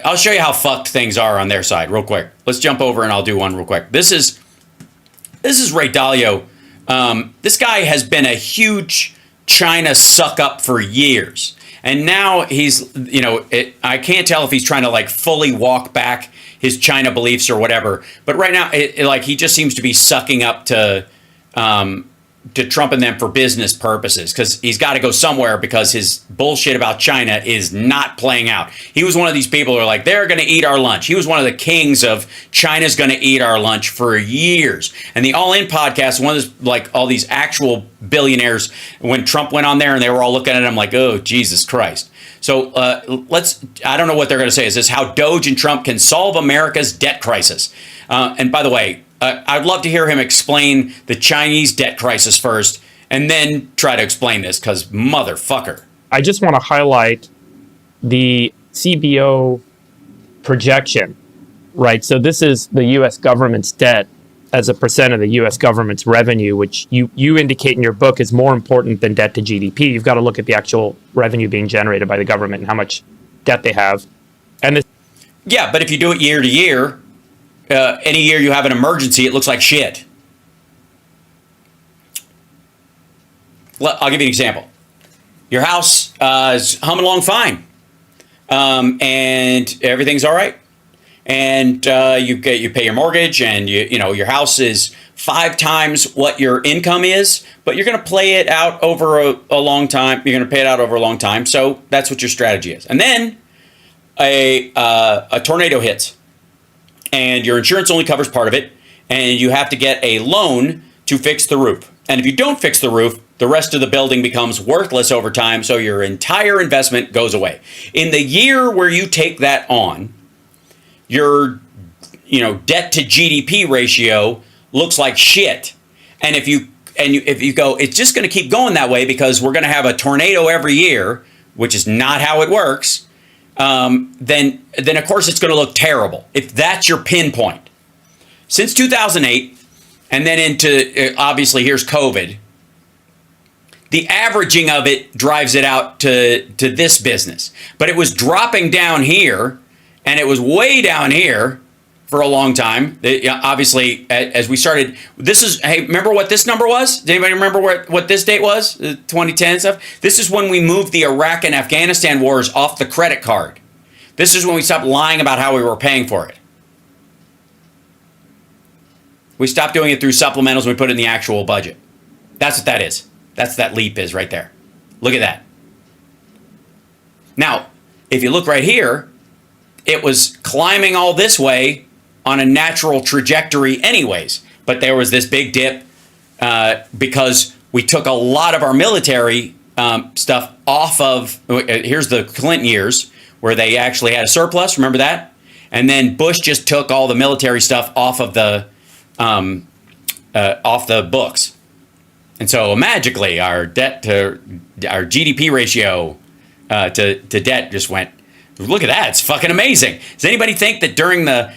I'll show you how fucked things are on their side real quick. Let's jump over and I'll do one real quick. This is Ray Dalio. This guy has been a huge China suck up for years. And now he's, I can't tell if he's trying to like fully walk back his China beliefs or whatever. But right now, like he just seems to be sucking up to Trump and them for business purposes, because he's got to go somewhere because his bullshit about China is not playing out. He was one of these people who are like, they're going to eat our lunch. He was one of the kings of China's going to eat our lunch for years. And the All In podcast, one of those, like all these actual billionaires, when Trump went on there and they were all looking at him like, oh, Jesus Christ. So I don't know what they're going to say. Is this how Doge and Trump can solve America's debt crisis? And by the way, I'd love to hear him explain the Chinese debt crisis first and then try to explain this, because motherfucker. I just want to highlight the CBO projection, right? So this is the U.S. government's debt as a percent of the U.S. government's revenue, which you indicate in your book is more important than debt to GDP. You've got to look at the actual revenue being generated by the government and how much debt they have. And yeah, but if you do it year to year, any year you have an emergency, it looks like shit. I'll give you an example. Your house is humming along fine, and everything's all right, and you pay your mortgage, and your house is 5 times what your income is, but you're going to play it out over a long time. You're going to pay it out over a long time, so that's what your strategy is. And then a tornado hits, and your insurance only covers part of it, and you have to get a loan to fix the roof. And if you don't fix the roof, the rest of the building becomes worthless over time, so your entire investment goes away. In the year where you take that on, your debt to GDP ratio looks like shit. And if you go, it's just going to keep going that way because we're going to have a tornado every year, which is not how it works. Then of course it's going to look terrible if that's your pinpoint. Since 2008, and then into obviously here's COVID, the averaging of it drives it out to this business. But it was dropping down here, and it was way down here for a long time. Obviously, as we started, hey, remember what this number was? Does anybody remember what this date was? 2010 stuff? This is when we moved the Iraq and Afghanistan wars off the credit card. This is when we stopped lying about how we were paying for it. We stopped doing it through supplementals and we put it in the actual budget. That's what that is. That's that leap is right there. Look at that. Now, if you look right here, it was climbing all this way on a natural trajectory anyways. But there was this big dip because we took a lot of our military stuff off of, here's the Clinton years where they actually had a surplus. Remember that? And then Bush just took all the military stuff off of the books. And so magically our debt to our GDP ratio to debt just went, look at that. It's fucking amazing. Does anybody think that during the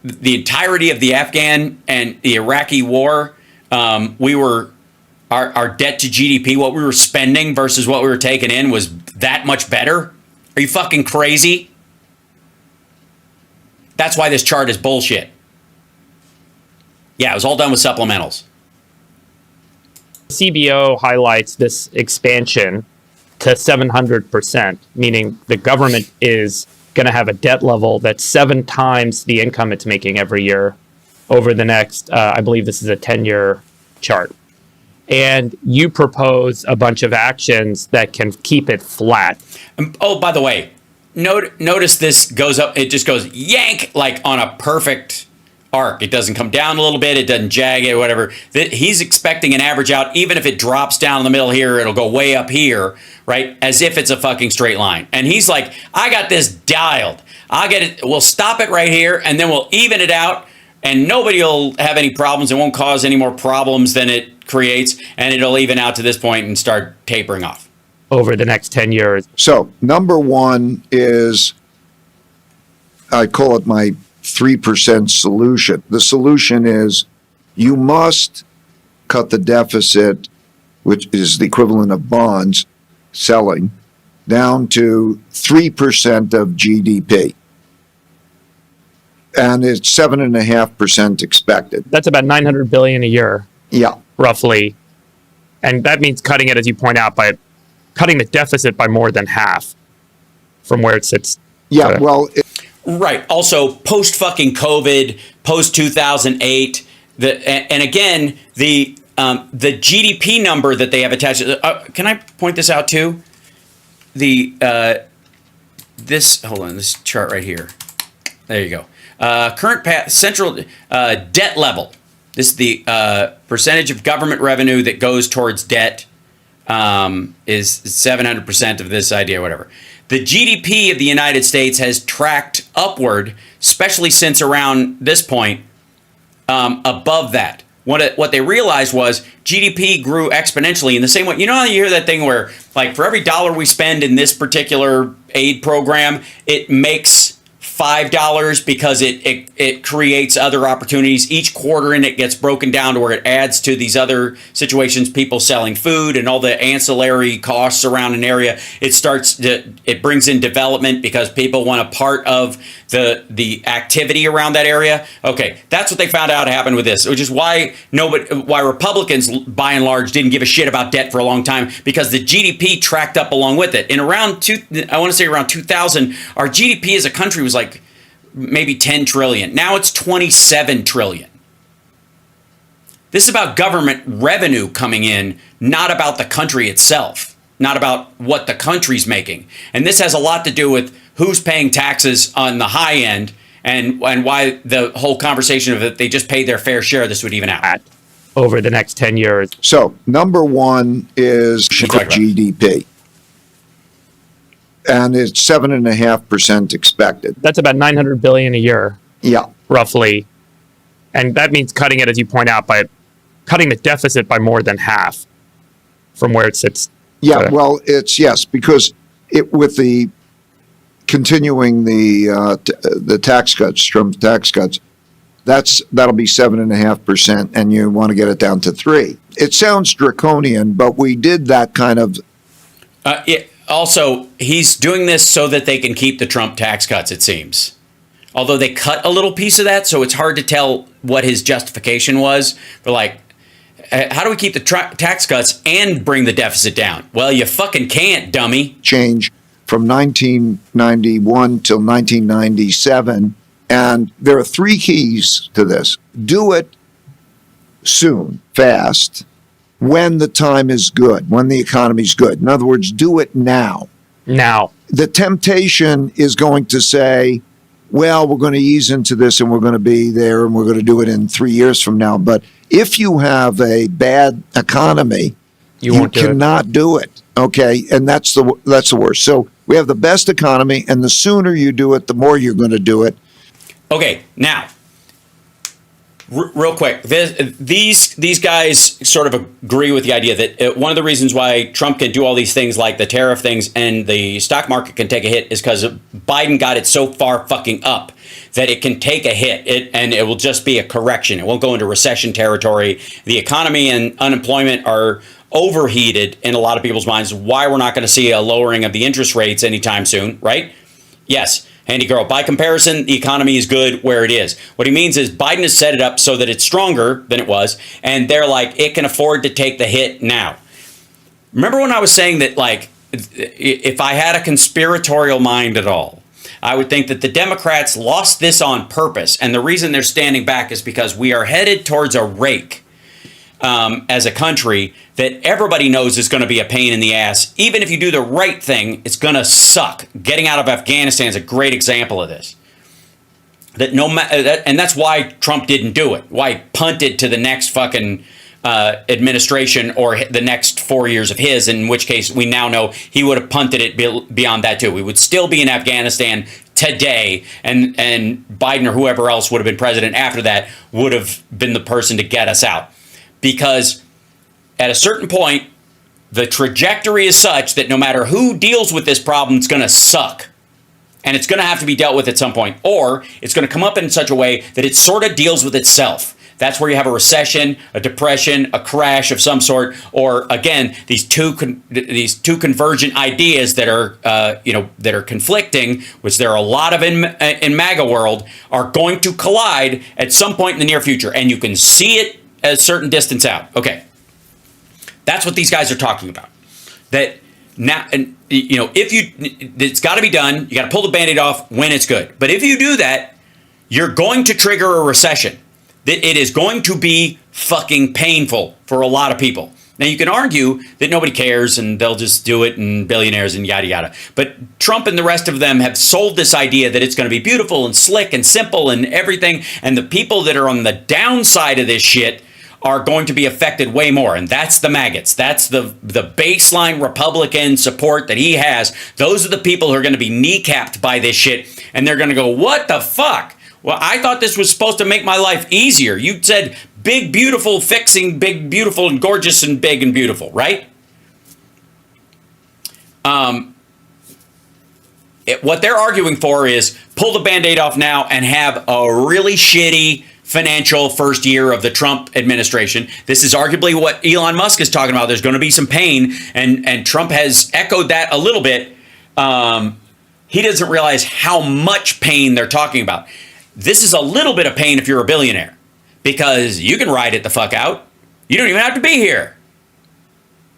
entirety of the Afghan and the Iraqi war, our debt to GDP, what we were spending versus what we were taking in was that much better? Are you fucking crazy? That's why this chart is bullshit. Yeah, it was all done with supplementals. CBO highlights this expansion to 700%, meaning the government is going to have a debt level that's 7 times the income it's making every year over the next, I believe this is a 10-year chart. And you propose a bunch of actions that can keep it flat. Oh, by the way, notice this goes up, it just goes yank like on a perfect arc. It doesn't come down a little bit, it doesn't jag it, whatever. He's expecting an average out, even if it drops down in the middle here, it'll go way up here, right? As if it's a fucking straight line. And he's like, I got this dialed. I'll get it, we'll stop it right here, and then we'll even it out, and nobody will have any problems. It won't cause any more problems than it creates, and it'll even out to this point and start tapering off. Over the next 10 years. So, number one is, I call it my 3% solution. The solution is you must cut the deficit, which is the equivalent of bonds selling, down to 3% of GDP. And it's 7.5% expected. That's about 900 billion a year, Yeah. roughly. And that means cutting it, as you point out, by cutting the deficit by more than half from where it sits. Yeah. Well, Right. Also, post fucking COVID, post 2008, and again the GDP number that they have attached. Can I point this out too? This chart right here. There you go. Current central debt level. This is the percentage of government revenue that goes towards debt. Is 700% of this idea, whatever. The GDP of the United States has tracked upward, especially since around this point, above that. What they realized was GDP grew exponentially in the same way. You know how you hear that thing where, like, for every dollar we spend in this particular aid program, it makes $5 because it creates other opportunities. Each quarter in it gets broken down to where it adds to these other situations, people selling food and all the ancillary costs around an area. It brings in development because people want a part of the activity around that area. Okay, that's what they found out happened with this, which is why Republicans by and large didn't give a shit about debt for a long time, because the GDP tracked up along with it. In around 2000, our GDP as a country was like maybe 10 trillion. Now it's 27 trillion. This is about government revenue coming in, not about the country itself, not about what the country's making. And this has a lot to do with who's paying taxes on the high end, and why the whole conversation of it, they just paid their fair share, this would even out. Over the next 10 years. So, number one is GDP. And it's 7.5% expected. That's about 900 billion a year. Yeah. Roughly. And that means cutting it, as you point out, by cutting the deficit by more than half from where it sits. Yeah, well, yes, because with the continuing the tax cuts, Trump's tax cuts, that'll be 7.5%, and you want to get it down to 3%. It sounds draconian, but we did that kind of. Also, he's doing this so that they can keep the Trump tax cuts, it seems. Although they cut a little piece of that, so it's hard to tell what his justification was. But like, how do we keep the tax cuts and bring the deficit down? Well, you fucking can't, dummy. Change from 1991 till 1997. And there are 3 keys to this. Do it soon, fast, when the time is good, when the economy's good. In other words, do it now. Now. The temptation is going to say, well, we're going to ease into this and we're going to be there and we're going to do it in 3 years from now. But if you have a bad economy, you cannot do it. Okay, and that's the worst. So we have the best economy, and the sooner you do it, the more you're going to do it. Okay, now, real quick, these guys sort of agree with the idea that one of the reasons why Trump can do all these things like the tariff things and the stock market can take a hit is because Biden got it so far fucking up that it can take a hit and it will just be a correction. It won't go into recession territory. The economy and unemployment are overheated in a lot of people's minds. Why we're not going to see a lowering of the interest rates anytime soon, right? Yes. Handy girl. By comparison, the economy is good where it is. What he means is Biden has set it up so that it's stronger than it was, and they're like, it can afford to take the hit now. Remember when I was saying that, like, if I had a conspiratorial mind at all, I would think that the Democrats lost this on purpose, and the reason they're standing back is because we are headed towards a rake as a country that everybody knows is going to be a pain in the ass. Even if you do the right thing, it's going to suck. Getting out of Afghanistan is a great example of this. And that's why Trump didn't do it. Why he punted to the next fucking administration or the next 4 years of his, in which case we now know he would have punted it beyond that too. We would still be in Afghanistan today, and Biden or whoever else would have been president after that would have been the person to get us out. Because at a certain point, the trajectory is such that no matter who deals with this problem, it's going to suck. And it's going to have to be dealt with at some point. Or it's going to come up in such a way that it sort of deals with itself. that's where you have a recession, a depression, a crash of some sort, or again, these two convergent ideas that are that are conflicting, which there are a lot of in MAGA world, are going to collide at some point in the near future, and you can see it a certain distance out. Okay, that's what these guys are talking about. That now, and if it's got to be done. You got to pull the Band-Aid off when it's good. But if you do that, you're going to trigger a recession. It is going to be fucking painful for a lot of people. Now, you can argue that nobody cares and they'll just do it, and billionaires and yada yada. But Trump and the rest of them have sold this idea that it's going to be beautiful and slick and simple and everything. And the people that are on the downside of this shit are going to be affected way more. And that's the maggots. That's the baseline Republican support that he has. Those are the people who are going to be kneecapped by this shit. And they're going to go, what the fuck? Well, I thought this was supposed to make my life easier. You said big, beautiful, fixing big, beautiful, and gorgeous and big and beautiful, right? What they're arguing for is pull the Band-Aid off now and have a really shitty financial first year of the Trump administration. This is arguably what Elon Musk is talking about. There's going to be some pain, and Trump has echoed that a little bit. He doesn't realize how much pain they're talking about. This is a little bit of pain if you're a billionaire, because you can ride it the fuck out. You don't even have to be here.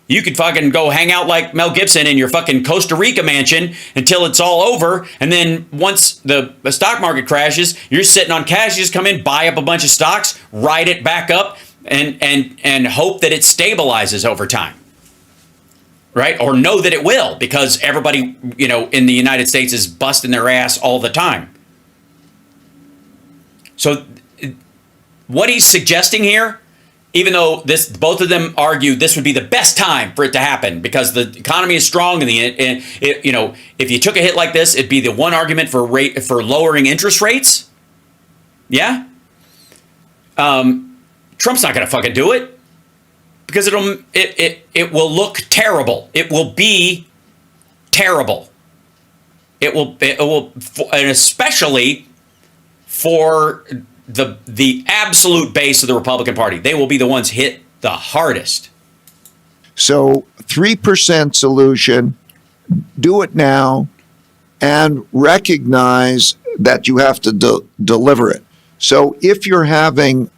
You could fucking go hang out like Mel Gibson in your fucking Costa Rica mansion until it's all over. And then once the stock market crashes, you're sitting on cash. You just come in, buy up a bunch of stocks, ride it back up, and hope that it stabilizes over time. Right? Or know that it will, because everybody, in the United States is busting their ass all the time. So what he's suggesting here, even though both of them argue this would be the best time for it to happen because the economy is strong, and if you took a hit like this, it'd be the one argument for lowering interest rates. Yeah, Trump's not going to fucking do it because it will look terrible. It will be terrible. It will, and especially for the absolute base of the Republican Party. They will be the ones hit the hardest. So 3% solution, do it now, and recognize that you have to deliver it. So if you're having,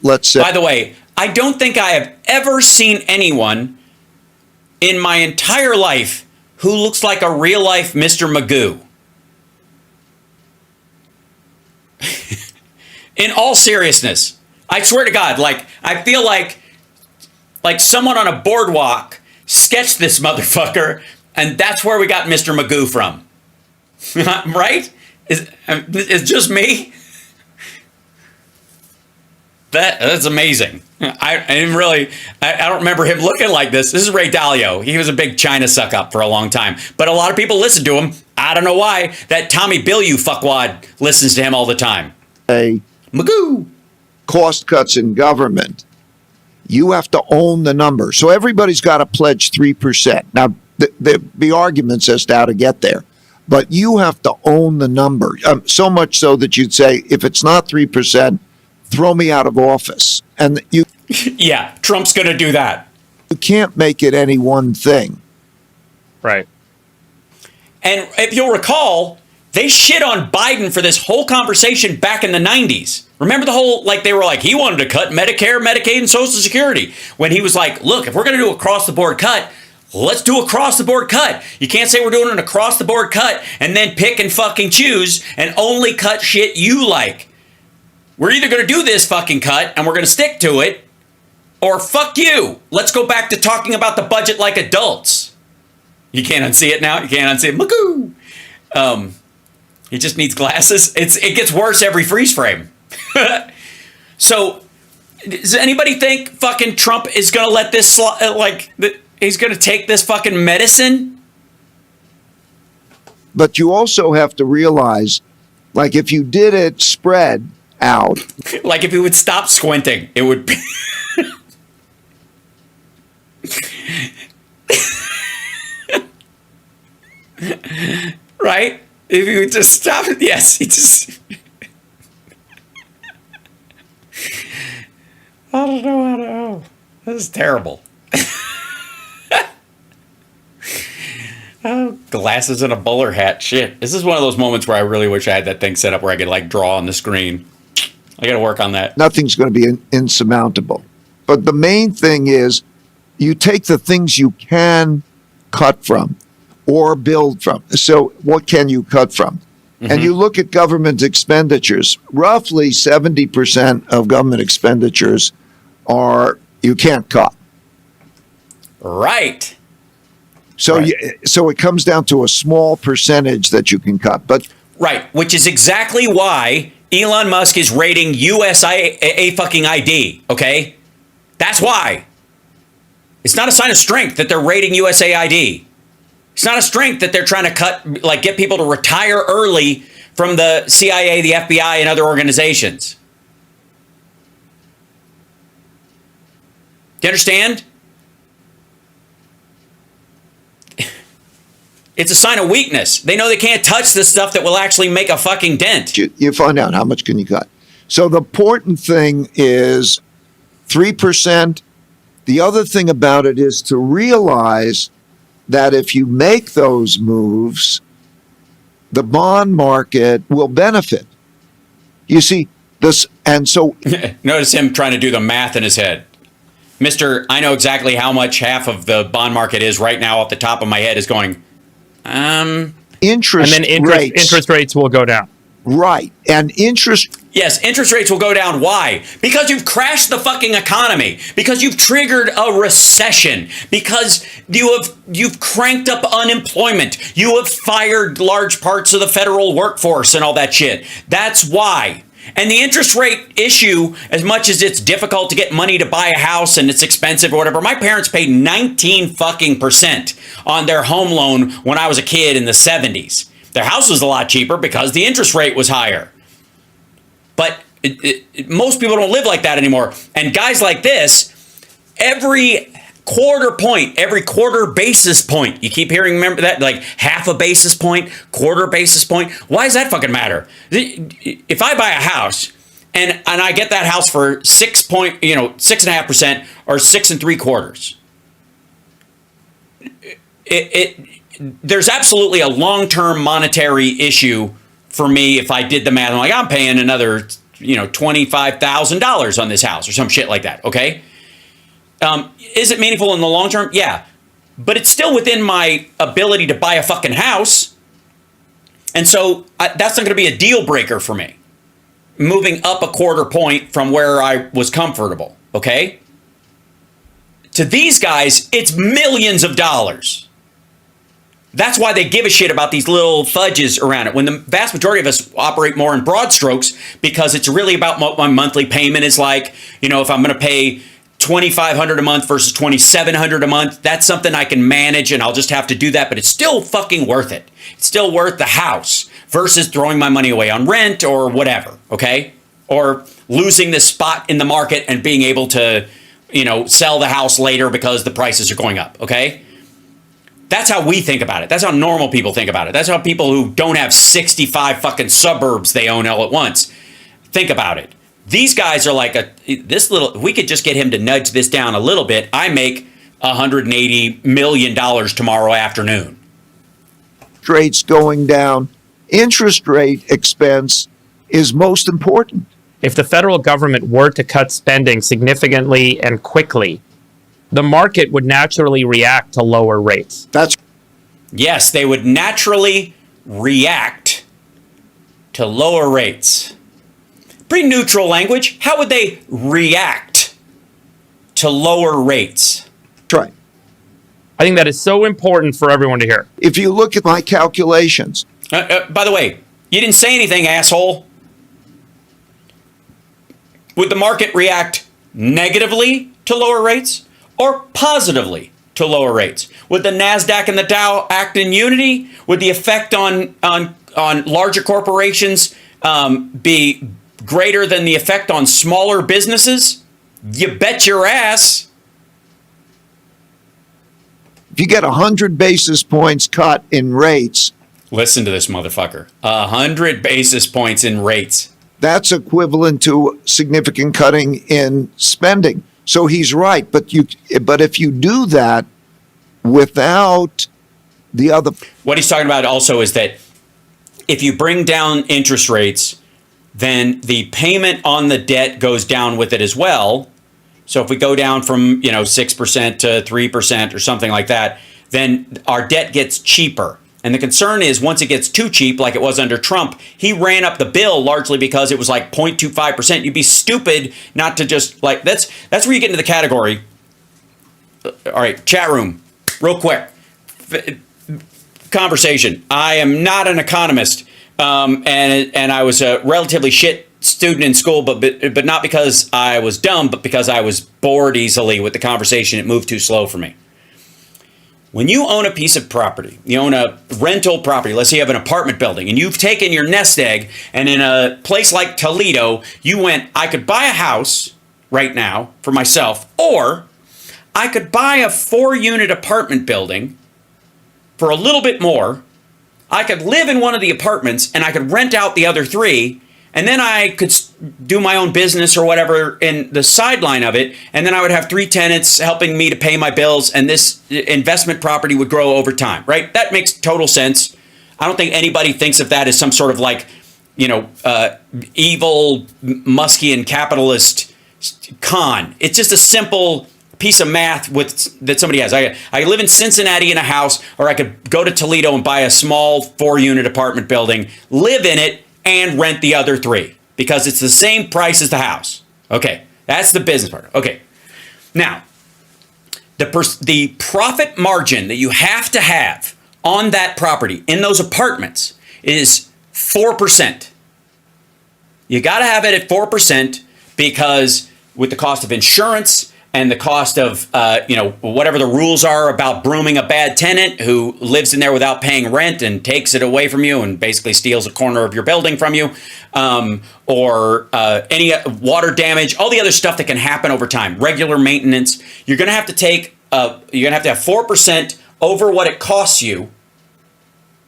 let's say... By the way, I don't think I have ever seen anyone in my entire life who looks like a real-life Mr. Magoo. In all seriousness, I swear to God, I feel like someone on a boardwalk sketched this motherfucker, and that's where we got Mr. Magoo from. Right? It's just me? That's amazing. I don't remember him looking like this. This is Ray Dalio. He was a big China suck-up for a long time. But a lot of people listen to him. I don't know why. That Tommy Bilyeu fuckwad listens to him all the time. Magoo. Cost cuts in government. You have to own the number. So everybody's got to pledge 3%. Now, there'll be arguments as to how to get there. But you have to own the number. So much so that you'd say, if it's not 3%, throw me out of office. And you... Yeah, Trump's going to do that. You can't make it any one thing. Right. And if you'll recall, they shit on Biden for this whole conversation back in the 90s. Remember the whole, they were like, he wanted to cut Medicare, Medicaid, and Social Security. When he was like, look, if we're going to do across-the-board cut, let's do across-the-board cut. You can't say we're doing an across-the-board cut and then pick and fucking choose and only cut shit you like. We're either going to do this fucking cut and we're going to stick to it, or fuck you. Let's go back to talking about the budget like adults. You can't unsee it now. You can't unsee it. Magoo. He just needs glasses. It gets worse every freeze frame. So, does anybody think fucking Trump is going to let this, he's going to take this fucking medicine? But you also have to realize, if you did it spread out. If he would stop squinting, it would be... Right? If he would just stop it. Yes, he just... I don't know how to. Oh, this is terrible. Oh, glasses and a bowler hat. Shit. This is one of those moments where I really wish I had that thing set up where I could like draw on the screen. I got to work on that. Nothing's going to be insurmountable. But the main thing is you take the things you can cut from or build from. So what can you cut from? And you look at government expenditures, roughly 70% of government expenditures are you can't cut. Right. So Right. so it comes down to a small percentage that you can cut. But Right. Which is exactly why Elon Musk is rating USAA fucking ID. Okay. That's why. It's not a sign of strength that they're rating USAID. It's not a strength that they're trying to cut, like get people to retire early from the CIA, the FBI, and other organizations. Do you understand? It's a sign of weakness. They know they can't touch the stuff that will actually make a fucking dent. you find out how much can you cut. So the important thing is 3%. The other thing about it is to realize that if you make those moves, the bond market will benefit. You see, this, and so Notice him trying to do the math in his head. Mr. I know exactly how much half of the bond market is right now off the top of my head is going, interest And then rates, interest rates will go down. right, and interest yes, interest rates will go down. Why? Because you've crashed the fucking economy. Because you've triggered a recession. Because you've cranked up unemployment. You have fired large parts of the federal workforce and all that shit. That's why. And the interest rate issue, as much as it's difficult to get money to buy a house and it's expensive or whatever, my parents paid 19 fucking % on their home loan when I was a kid in the 70s. Their house was a lot cheaper because the interest rate was higher. But most people don't live like that anymore. And guys like this, every quarter basis point, you keep hearing, remember that, like half a basis point, quarter basis point. Why does that fucking matter? If I buy a house and I get that house for 6.5% or 6 3/4, there's absolutely a long-term monetary issue for me if I did the math. I'm like, I'm paying another, $25,000 on this house or some shit like that. Okay. Is it meaningful in the long term? Yeah. But it's still within my ability to buy a fucking house. And so that's not going to be a deal breaker for me. Moving up a quarter point from where I was comfortable. Okay. To these guys, it's millions of dollars. That's why they give a shit about these little fudges around it. When the vast majority of us operate more in broad strokes, because it's really about what my monthly payment is like. If I'm going to pay $2,500 a month versus $2,700 a month, that's something I can manage, and I'll just have to do that. But it's still fucking worth it. It's still worth the house versus throwing my money away on rent or whatever. Okay, or losing this spot in the market and being able to, sell the house later because the prices are going up. Okay. That's how we think about it. That's how normal people think about it. That's how people who don't have 65 fucking suburbs they own all at once think about it. These guys are like we could just get him to nudge this down a little bit. I make $180 million tomorrow afternoon. rates going down. Interest rate expense is most important. If the federal government were to cut spending significantly and quickly, the market would naturally react to lower rates. Yes, they would naturally react to lower rates. Pretty neutral language. How would they react to lower rates? Right. I think that is so important for everyone to hear. If you look at my calculations, By the way, you didn't say anything, asshole. Would the market react negatively to lower rates or positively to lower rates? Would the NASDAQ and the Dow act in unity? Would the effect on larger corporations be greater than the effect on smaller businesses? You bet your ass. if you get 100 basis points cut in rates, Listen to this motherfucker. 100 basis points in rates. that's equivalent to significant cutting in spending. So he's right, but if you do that without the other, What he's talking about also is that if you bring down interest rates, then the payment on the debt goes down with it as well. So if we go down from 6% to 3% or something like that, then our debt gets cheaper. And the concern is once it gets too cheap, like it was under Trump, he ran up the bill largely because it was like 0.25%. You'd be stupid not to just that's where you get into the category. All right, chat room, real quick. Conversation. I am not an economist, and I was a relatively shit student in school, but not because I was dumb, but because I was bored easily with the conversation. It moved too slow for me. When you own a piece of property, you own a rental property, let's say you have an apartment building, and you've taken your nest egg, and in a place like Toledo, you went, I could buy a house right now for myself, or I could buy a 4-unit apartment building for a little bit more. I could live in one of the apartments, and I could rent out the other 3, and then I could do my own business or whatever in the sideline of it. And then I would have 3 tenants helping me to pay my bills. And this investment property would grow over time, right? That makes total sense. I don't think anybody thinks of that as some sort of evil Muskian capitalist con. It's just a simple piece of math that somebody has. I live in Cincinnati in a house, or I could go to Toledo and buy a small 4-unit apartment building, live in it, and rent the other 3 because it's the same price as the house. Okay, that's the business part. Okay, now the profit margin that you have to have on that property in those apartments is 4%. You got to have it at 4% because with the cost of insurance and the cost of, whatever the rules are about brooming a bad tenant who lives in there without paying rent and takes it away from you and basically steals a corner of your building from you, or any water damage, all the other stuff that can happen over time, regular maintenance, you're going to have to have 4% over what it costs you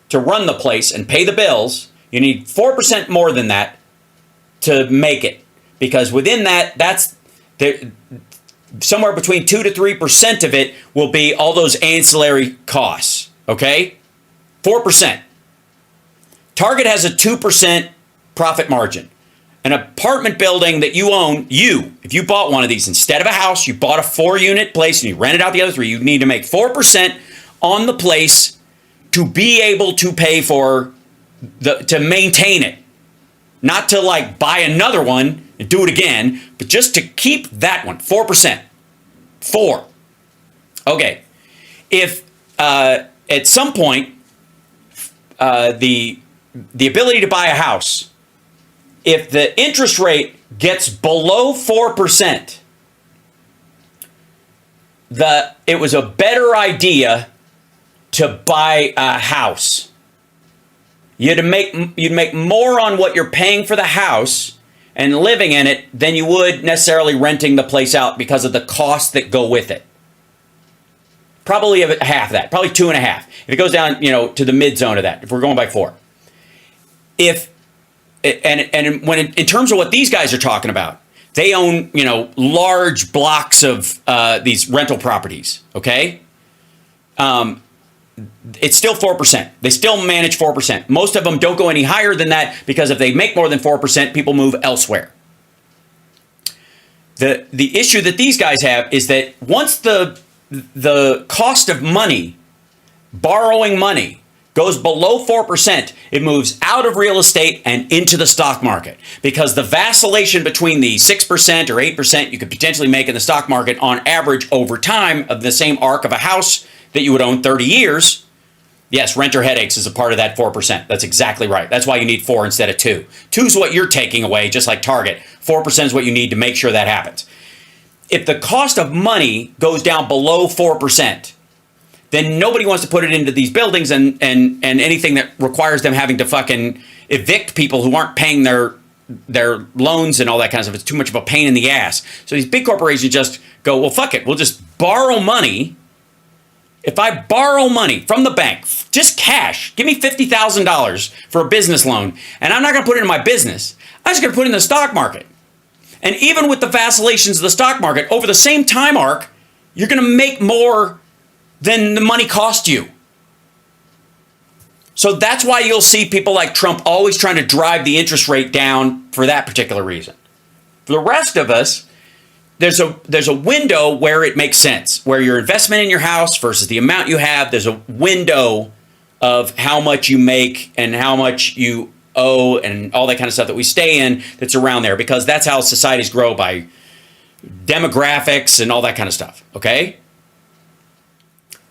to run the place and pay the bills. You need 4% more than that to make it, because within that's somewhere between 2 to 3% of it will be all those ancillary costs. Okay, 4%. Target has a 2% profit margin. An apartment building that you own, if you bought one of these instead of a house, you bought a 4-unit place and you rented out the other 3, you need to make 4% on the place to be able to pay for to maintain it. Not to buy another one and do it again, but just to keep that one, 4%. 4. Okay. If at some point the ability to buy a house, if the interest rate gets below 4%, it was a better idea to buy a house. You'd make more on what you're paying for the house and living in it than you would necessarily renting the place out because of the costs that go with it. Probably half that, probably 2.5. If it goes down, to the mid zone of that, if we're going by 4. In terms of what these guys are talking about, they own, large blocks of these rental properties. Okay. It's still 4%. They still manage 4%. Most of them don't go any higher than that because if they make more than 4%, people move elsewhere. The issue that these guys have is that once the cost of money, borrowing money, goes below 4%, it moves out of real estate and into the stock market, because the vacillation between the 6% or 8% you could potentially make in the stock market on average over time of the same arc of a house that you would own 30 years. Yes, renter headaches is a part of that 4%. That's exactly right. That's why you need 4 instead of 2. 2 is what you're taking away, just like Target. 4% is what you need to make sure that happens. If the cost of money goes down below 4%, then nobody wants to put it into these buildings and anything that requires them having to fucking evict people who aren't paying their loans and all that kind of stuff. It's too much of a pain in the ass. So these big corporations just go, well, fuck it. We'll just borrow money if I borrow money from the bank, just cash, give me $50,000 for a business loan, and I'm not going to put it in my business. I'm just going to put it in the stock market. And even with the vacillations of the stock market, over the same time arc, you're going to make more than the money cost you. So that's why you'll see people like Trump always trying to drive the interest rate down for that particular reason. For the rest of us, there's a window where it makes sense, where your investment in your house versus the amount you have, there's a window of how much you make and how much you owe and all that kind of stuff that we stay in that's around there, because that's how societies grow, by demographics and all that kind of stuff, okay?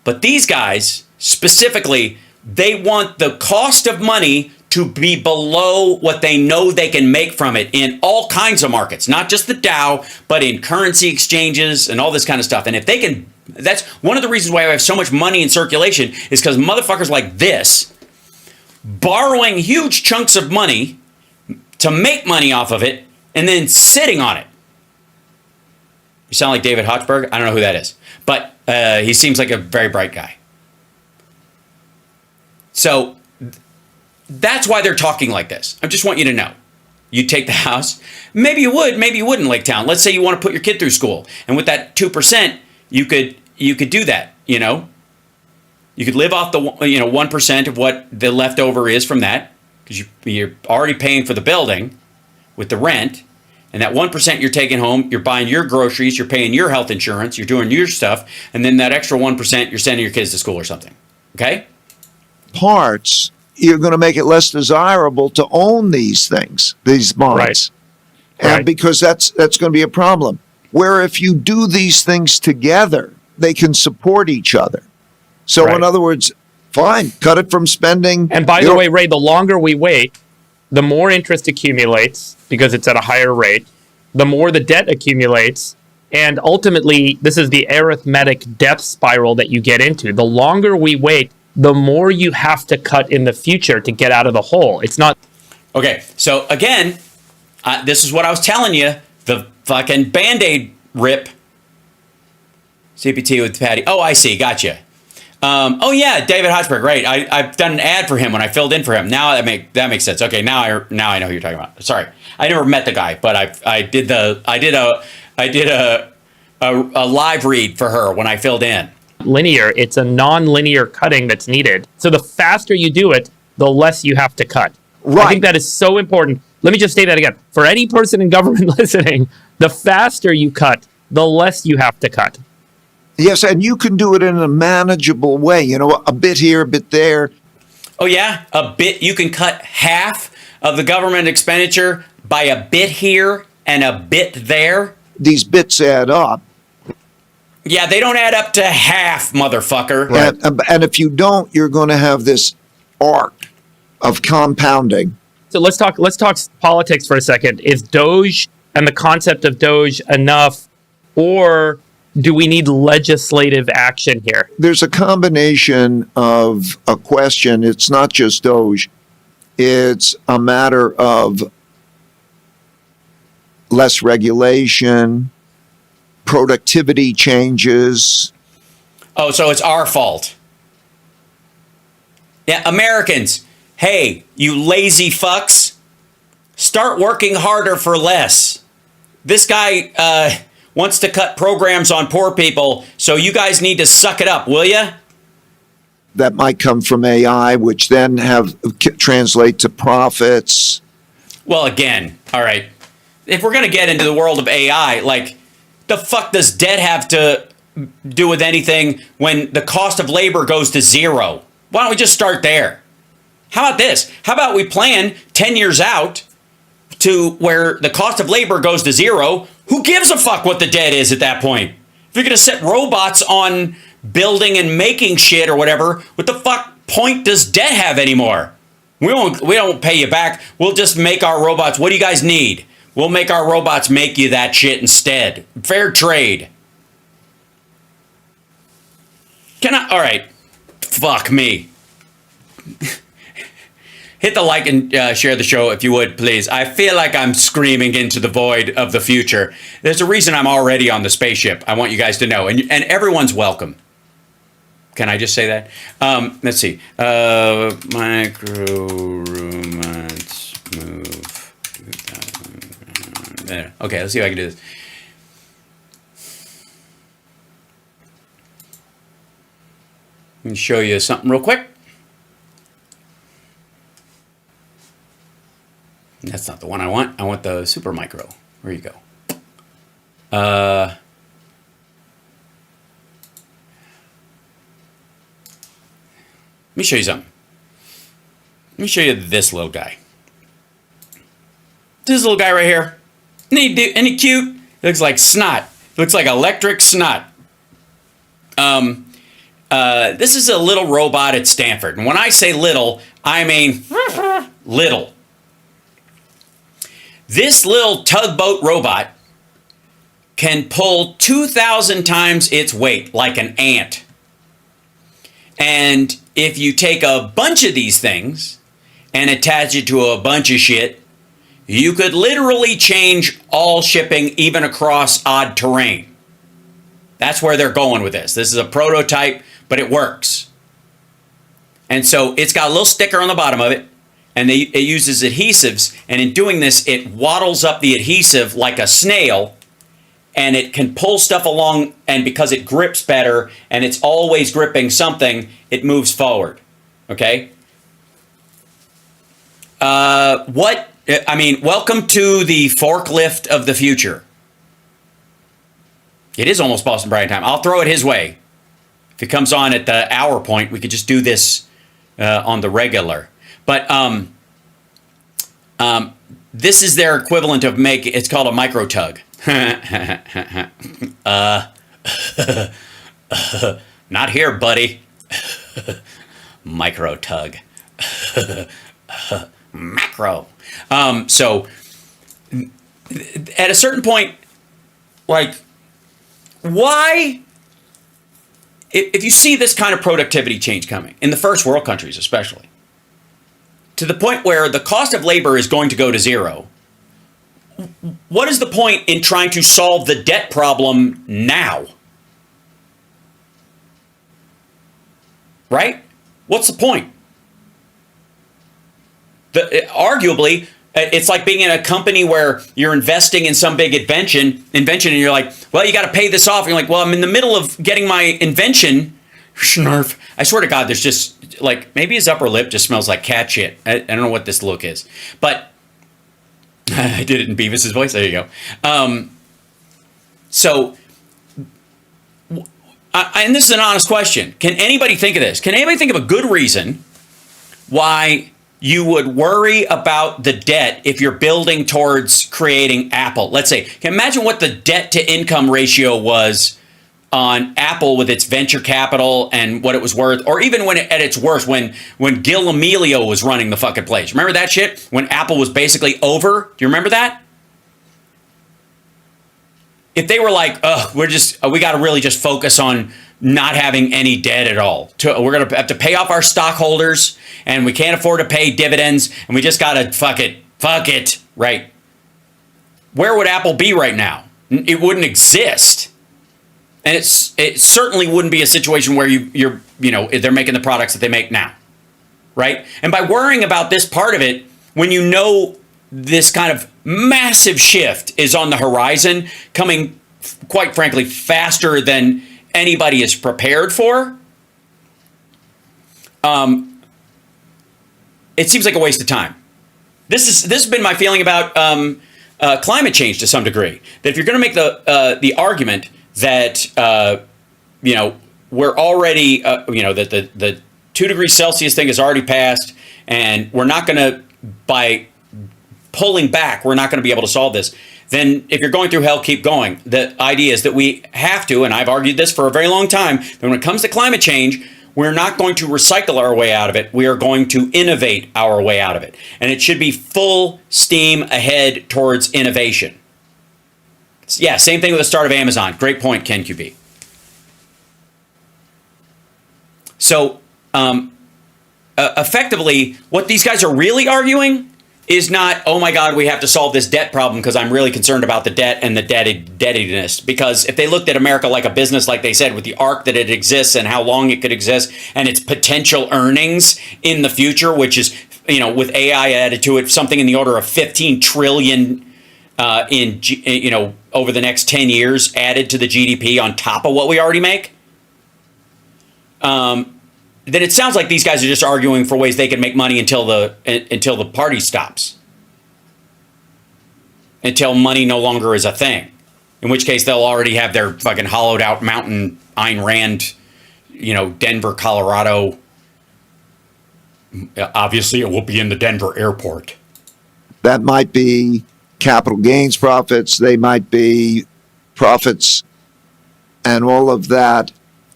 But these guys, specifically, they want the cost of money to be below what they know they can make from it in all kinds of markets, not just the Dow, but in currency exchanges and all this kind of stuff. And if they can, that's one of the reasons why I have so much money in circulation, is because motherfuckers like this, borrowing huge chunks of money to make money off of it and then sitting on it. You sound like David Hochberg. I don't know who that is, but he seems like a very bright guy. So that's why they're talking like this. I just want you to know. You take the house. Maybe you would, maybe you wouldn't in Lake Town. Let's say you want to put your kid through school. And with that 2%, you could do that, you know. You could live off the 1% of what the leftover is from that, because you're already paying for the building with the rent. And that 1% you're taking home, you're buying your groceries, you're paying your health insurance, you're doing your stuff, and then that extra 1% you're sending your kids to school or something. Okay? Parts, you're going to make it less desirable to own these things, these bonds. Right. And because that's going to be a problem. Where if you do these things together, they can support each other. So Right. in other words, fine, cut it from spending. And by the way, Ray, the longer we wait, the more interest accumulates because it's at a higher rate, the more the debt accumulates, and ultimately, this is the arithmetic debt spiral that you get into. The longer we wait, the more you have to cut in the future to get out of the hole. It's not... Okay, so again, this is what I was telling you, the fucking Band-Aid rip. CPT with Patty. Oh, I see, gotcha. Oh yeah, David Hochberg, right. I've done an ad for him when I filled in for him. Now that makes sense. Okay, now I know who you're talking about. Sorry, I never met the guy, but I did a live read for her when I filled in. linear. It's a non-linear cutting that's needed. So the faster you do it, the less you have to cut. Right. I think that is so important. Let me just say that again. For any person in government listening, the faster you cut, the less you have to cut. Yes, and you can do it in a manageable way. You know, a bit here, a bit there. Oh yeah, a bit. You can cut half of the government expenditure by a bit here and a bit there. These bits add up. Yeah, they don't add up to half, motherfucker. And if you don't, you're going to have this arc of compounding. So let's talk politics for a second. Is Doge and the concept of Doge enough, or do we need legislative action here? There's a combination of a question. It's not just Doge. It's a matter of less regulation, productivity changes. Oh, so it's our fault. Yeah, Americans, hey, you lazy fucks, start working harder for less. This guy wants to cut programs on poor people, so you guys need to suck it up, will ya? That might come from AI, which then translate to profits. Well, again, all right. If we're going to get into the world of AI, like, the fuck does debt have to do with anything when the cost of labor goes to zero? Why don't we just start there? How about this? How about we plan 10 years out to where the cost of labor goes to zero? Who gives a fuck what the debt is at that point? If you're going to set robots on building and making shit or whatever, what the fuck point does debt have anymore? We don't pay you back. We'll just make our robots. What do you guys need? We'll make our robots make you that shit instead. Fair trade. All right. Fuck me. Hit the like and share the show if you would, please. I feel like I'm screaming into the void of the future. There's a reason I'm already on the spaceship. I want you guys to know. And everyone's welcome. Can I just say that? Let's see. Micro roommates move. Okay, let's see if I can do this. Let me show you something real quick. That's not the one I want. I want the super micro. Where you go? Let me show you something. Let me show you this little guy. This little guy right here. Isn't he cute? Looks like snot. Looks like electric snot. This is a little robot at Stanford. And when I say little, I mean little. This little tugboat robot can pull 2,000 times its weight like an ant. And if you take a bunch of these things and attach it to a bunch of shit, you could literally change all shipping even across odd terrain. That's where they're going with this. This is a prototype, but it works. And so it's got a little sticker on the bottom of it, and it uses adhesives. And in doing this, it waddles up the adhesive like a snail, and it can pull stuff along. And because it grips better and it's always gripping something, it moves forward. Okay? Welcome to the forklift of the future. It is almost Boston Brian time. I'll throw it his way. If it comes on at the hour point, we could just do this on the regular. But this is their equivalent of it's called a micro tug. Not here, buddy. Micro tug. Macro. So at a certain point, like, why, if you see this kind of productivity change coming, in the first world countries especially, to the point where the cost of labor is going to go to zero, what is the point in trying to solve the debt problem now? Right? What's the point? Arguably, it's like being in a company where you're investing in some big invention, and you're like, well, you got to pay this off. And you're like, well, I'm in the middle of getting my invention. Snarf. I swear to God, there's just, like, maybe his upper lip just smells like cat shit. I don't know what this look is. But I did it in Beavis's voice. There you go. And this is an honest question. Can anybody think of this? Can anybody think of a good reason why you would worry about the debt if you're building towards creating Apple? Let's say, imagine what the debt to income ratio was on Apple with its venture capital and what it was worth, or even when at its worst, when Gil Amelio was running the fucking place. Remember that shit? When Apple was basically over? Do you remember that? If they were like, we got to really just focus on not having any debt at all. We're going to have to pay off our stockholders, and we can't afford to pay dividends, and we just got to fuck it, right? Where would Apple be right now? It wouldn't exist. And it certainly wouldn't be a situation where they're making the products that they make now, right? And by worrying about this part of it, when you know this kind of massive shift is on the horizon, coming, quite frankly, faster than anybody is prepared for, it seems like a waste of time. This has been my feeling about climate change to some degree. That if you're going to make the argument that we're already that the 2 degrees Celsius thing is already passed, and we're not going to, by pulling back, we're not going to be able to solve this, then if you're going through hell, keep going. The idea is that we have to, and I've argued this for a very long time, that when it comes to climate change, we're not going to recycle our way out of it. We are going to innovate our way out of it. And it should be full steam ahead towards innovation. Yeah, same thing with the start of Amazon. Great point, Ken QB. So, effectively, what these guys are really arguing is not, oh my God, we have to solve this debt problem because I'm really concerned about the debt and the debtedness. Because if they looked at America like a business, like they said, with the arc that it exists and how long it could exist and its potential earnings in the future, which is, with AI added to it, something in the order of 15 trillion over the next 10 years added to the GDP on top of what we already make, then it sounds like these guys are just arguing for ways they can make money until the party stops, until money no longer is a thing. In which case they'll already have their fucking hollowed out mountain Ayn Rand, Denver, Colorado. Obviously, it will be in the Denver airport. That might be capital gains profits. They might be profits and all of that.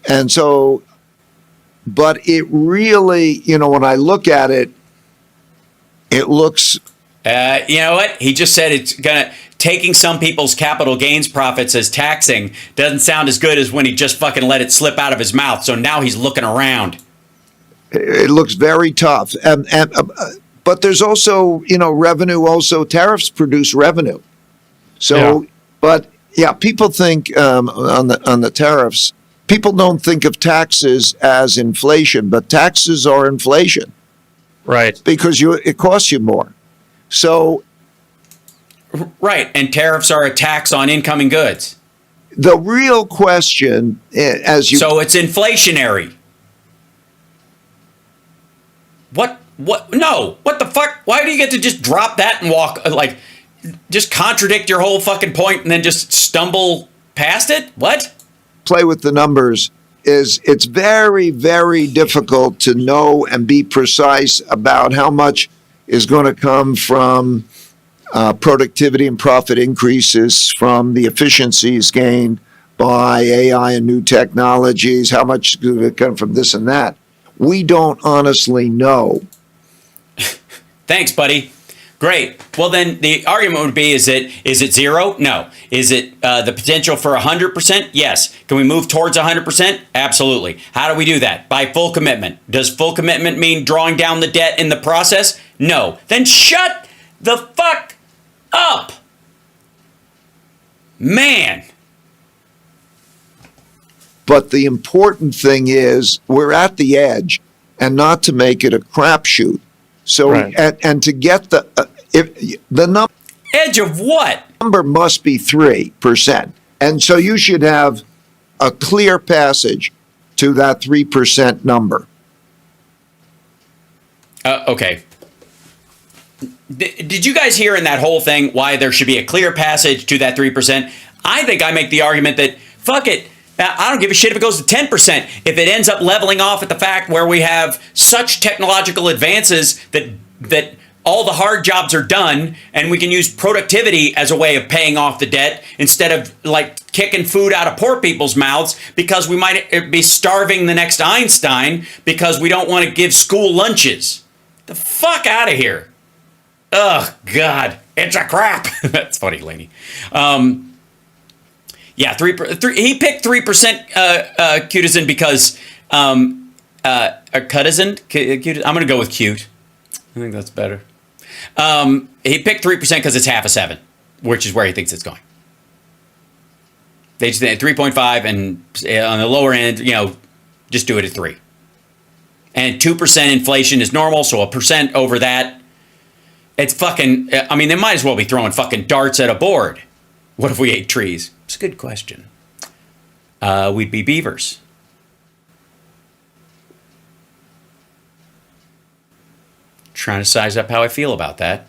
And so, but it really, when I look at it, it looks. You know what? He just said it's taking some people's capital gains profits as taxing doesn't sound as good as when he just fucking let it slip out of his mouth. So now he's looking around. It looks very tough. But there's also, revenue, also tariffs produce revenue. So, But yeah, people think on the tariffs, people don't think of taxes as inflation, but taxes are inflation. Right. Because it costs you more. So. Right. And tariffs are a tax on incoming goods. The real question, So it's inflationary. What? No. What the fuck? Why do you get to just drop that and walk, just contradict your whole fucking point and then just stumble past it? What? Play with the numbers it's very, very difficult to know and be precise about how much is going to come from productivity and profit increases from the efficiencies gained by AI and new technologies, how much is going to come from this and that. We don't honestly know. Thanks, buddy. Great. Well, then the argument would be, is it zero? No. Is it the potential for 100%? Yes. Can we move towards 100%? Absolutely. How do we do that? By full commitment. Does full commitment mean drawing down the debt in the process? No. Then shut the fuck up. Man. But the important thing is we're at the edge, and not to make it a crapshoot. So, right. and to get the edge of what? Number must be 3%. And so you should have a clear passage to that 3% number. Okay. Did you guys hear in that whole thing why there should be a clear passage to that 3%? I think I make the argument that, fuck it, I don't give a shit if it goes to 10%. If it ends up leveling off at the fact where we have such technological advances that all the hard jobs are done and we can use productivity as a way of paying off the debt instead of kicking food out of poor people's mouths because we might be starving the next Einstein because we don't want to give school lunches. The fuck out of here. Oh, God. It's a crap. That's funny, Laney. Yeah, he picked 3% cutizen because cutizen. I'm going to go with cute. I think that's better. He picked 3% because it's half a 7, which is where he thinks it's going. They just think 3.5, and on the lower end, just do it at 3. And 2% inflation is normal, so 1% over that. It's fucking. I mean, they might as well be throwing fucking darts at a board. What if we ate trees? It's a good question. We'd be beavers. Trying to size up how I feel about that.